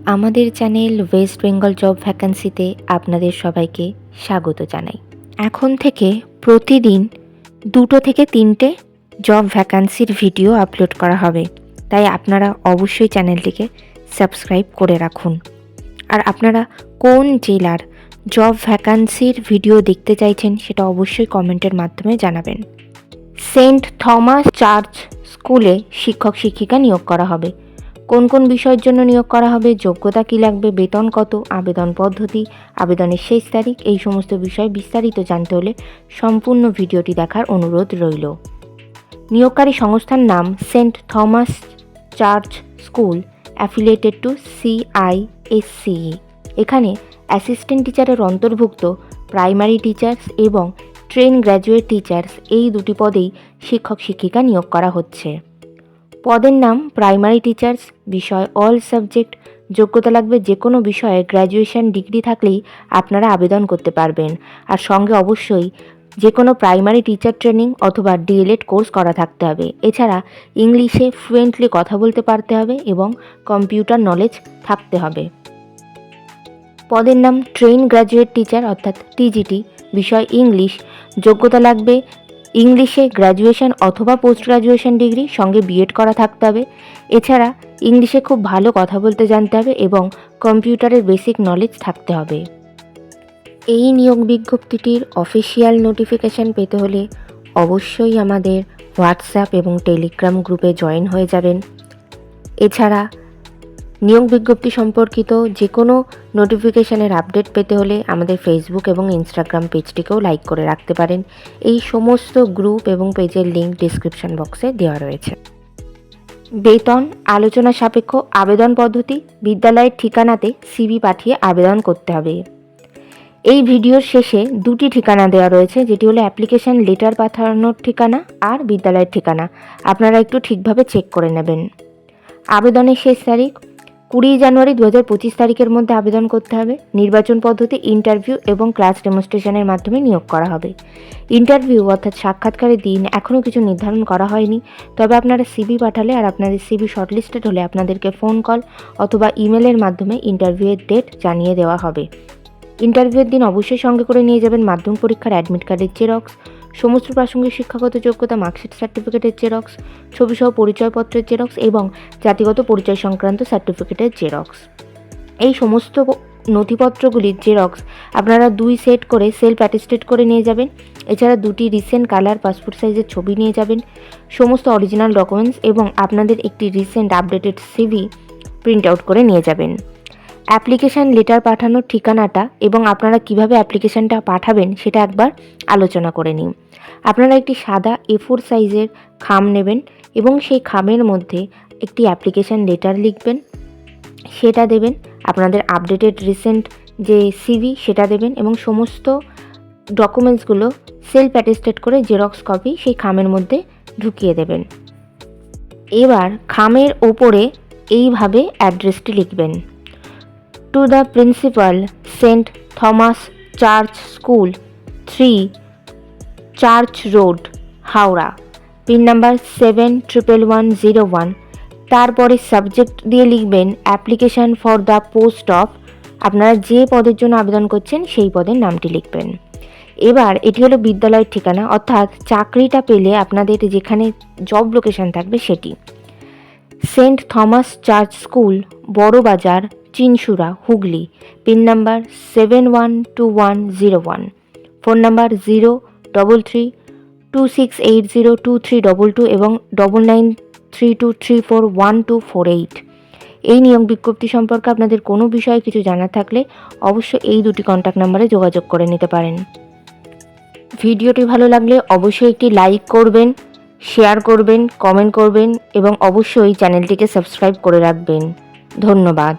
আমাদের channel West Bengal job ভ্যাকান্সিতে আপনাদের সবাইকে স্বাগত জানাই। এখন থেকে প্রতিদিন 2 থেকে 3টে জব ভ্যাকান্সির ভিডিও আপলোড করা হবে, তাই আপনারা অবশ্যই চ্যানেলটিকে সাবস্ক্রাইব করে রাখুন। আর আপনারা কোন জেলার জব ভ্যাকান্সির ভিডিও দেখতে চাইছেন সেটা অবশ্যই কমেন্টের মাধ্যমে জানাবেন। সেন্ট থমাস চার্চ স্কুলে শিক্ষক শিক্ষিকা নিয়োগ করা হবে। কোন কোন বিষয়ের জন্য নিয়োগ করা হবে, যোগ্যতা কী লাগবে, বেতন কত, আবেদন পদ্ধতি, আবেদনের শেষ তারিখ, এই সমস্ত বিষয় বিস্তারিত জানতে হলে সম্পূর্ণ ভিডিওটি দেখার অনুরোধ রইল। নিয়োগকারী সংস্থার নাম Saint Thomas Church School affiliated to CISCE। এখানে অ্যাসিস্ট্যান্ট টিচারের অন্তর্ভুক্ত প্রাইমারি টিচার্স এবং ট্রেন গ্র্যাজুয়েট টিচার্স এই দুটি পদেই শিক্ষক শিক্ষিকা নিয়োগ করা হচ্ছে। পদের নাম প্রাইমারি টিচার্স, বিষয় অল সাবজেক্ট, যোগ্যতা লাগবে যে কোনো বিষয়ে গ্র্যাজুয়েশন ডিগ্রি থাকলেই আপনারা আবেদন করতে পারবেন। আর সঙ্গে অবশ্যই যে কোনো প্রাইমারি টিচার ট্রেনিং অথবা DLED কোর্স করা থাকতে হবে। এছাড়া ইংলিশে ফ্লুয়েন্টলি কথা বলতে পারতে হবে এবং কম্পিউটার নলেজ থাকতে হবে। পদের নাম ট্রেন গ্র্যাজুয়েট টিচার অর্থাৎ TGT, বিষয় ইংলিশ, যোগ্যতা লাগবে ইংলিশে গ্র্যাজুয়েশন অথবা পোস্ট গ্র্যাজুয়েশন ডিগ্রি, সঙ্গে B.Ed করা থাকতে হবে। এছাড়া ইংলিশে খুব ভালো কথা বলতে জানতে হবে এবং কম্পিউটারের বেসিক নলেজ থাকতে হবে। এই নিয়োগ বিজ্ঞপ্তিটির অফিসিয়াল নোটিফিকেশান পেতে হলে অবশ্যই আমাদের হোয়াটসঅ্যাপ এবং টেলিগ্রাম গ্রুপে জয়েন হয়ে যাবেন। এছাড়া নিয়োগ বিজ্ঞপ্তি সম্পর্কিত যে কোনো নোটিফিকেশানের আপডেট পেতে হলে আমাদের ফেসবুক এবং ইনস্টাগ্রাম পেজটিকেও লাইক করে রাখতে পারেন। এই সমস্ত গ্রুপ এবং পেজের লিঙ্ক ডিসক্রিপশন বক্সে দেওয়া রয়েছে। বেতন আলোচনা সাপেক্ষ, আবেদন পদ্ধতি বিদ্যালয়ের ঠিকানাতে CV পাঠিয়ে আবেদন করতে হবে। এই ভিডিওর শেষে 2টি ঠিকানা দেওয়া রয়েছে, যেটি হলো অ্যাপ্লিকেশন লেটার পাঠানোর ঠিকানা আর বিদ্যালয়ের ঠিকানা। আপনারা একটু ঠিকভাবে চেক করে নেবেন। আবেদনের শেষ তারিখ 20 জানুয়ারি 2025 তারিখের মধ্যে আবেদন করতে হবে। নির্বাচন পদ্ধতি ইন্টারভিউ এবং ক্লাস ডেমনস্ট্রেশনের মাধ্যমে নিয়োগ করা হবে। ইন্টারভিউ অর্থাৎ সাক্ষাৎকারের দিন এখনও কিছু নির্ধারণ করা হয়নি, তবে আপনারা CV পাঠালে আর আপনাদের CV শর্টলিস্টেড হলে আপনাদেরকে ফোন কল অথবা ইমেলের মাধ্যমে ইন্টারভিউয়ের ডেট জানিয়ে দেওয়া হবে। ইন্টারভিউয়ের দিন অবশ্যই সঙ্গে করে নিয়ে যাবেন মাধ্যমিক পরীক্ষার অ্যাডমিট কার্ডের জেরক্স, সমস্ত প্রাসঙ্গিক শিক্ষাগত যোগ্যতা মার্কশিট সার্টিফিকেটের জেরক্স, ছবিসহ পরিচয়পত্রের জেরক্স এবং জাতিগত পরিচয় সংক্রান্ত সার্টিফিকেটের জেরক্স। এই সমস্ত নথিপত্রগুলির জেরক্স আপনারা 2 সেট করে সেলফ অ্যাটেস্টেড করে নিয়ে যাবেন। এছাড়া 2টি রিসেন্ট কালার পাসপোর্ট সাইজের ছবি নিয়ে যাবেন, সমস্ত অরিজিনাল ডকুমেন্টস এবং আপনাদের একটি recent updated CV print out করে নিয়ে যাবেন। অ্যাপ্লিকেশান লেটার পাঠানোর ঠিকানাটা এবং আপনারা কিভাবে অ্যাপ্লিকেশানটা পাঠাবেন সেটা একবার আলোচনা করে নিন। আপনারা একটি সাদা A4 সাইজের খাম নেবেন এবং সেই খামের মধ্যে একটি অ্যাপ্লিকেশান লেটার লিখবেন, সেটা দেবেন। আপনাদের আপডেটেড রিসেন্ট যে CV সেটা দেবেন এবং সমস্ত ডকুমেন্টসগুলো সেলফ অ্যাটেস্টেড করে জেরক্স কপি সেই খামের মধ্যে ঢুকিয়ে দেবেন। এবার খামের ওপরে এইভাবে অ্যাড্রেসটি লিখবেন: to the principal, Saint Thomas Church School, 3 Church Road, Howrah, pin number 711101। তারপরে সাবজেক্ট দিয়ে লিখবেন application for the post of, আপনারা যে পদের জন্য আবেদন করছেন সেই পদের নামটি লিখবেন। এবার এটি হলো বিদ্যালয়ের ঠিকানা, অর্থাৎ চাকরিটা পেলে আপনাদের যেখানে জব লোকেশন থাকবে সেটি। Saint Thomas Church School, Barabazar, Chinsurah, Hooghly, pin number 712101, phone number 03326802322 এবং 9932341248। এই নিয়োগ বিজ্ঞপ্তি সম্পর্কে আপনাদের কোনো বিষয়ে কিছু জানার থাকলে অবশ্যই এই 2টি কন্ট্যাক্ট নাম্বারে যোগাযোগ করে নিতে পারেন। ভিডিওটি ভালো লাগলে অবশ্যই একটি লাইক করবেন, শেয়ার করবেন, কমেন্ট করবেন এবং অবশ্যই চ্যানেলটিকে সাবস্ক্রাইব করে রাখবেন। ধন্যবাদ।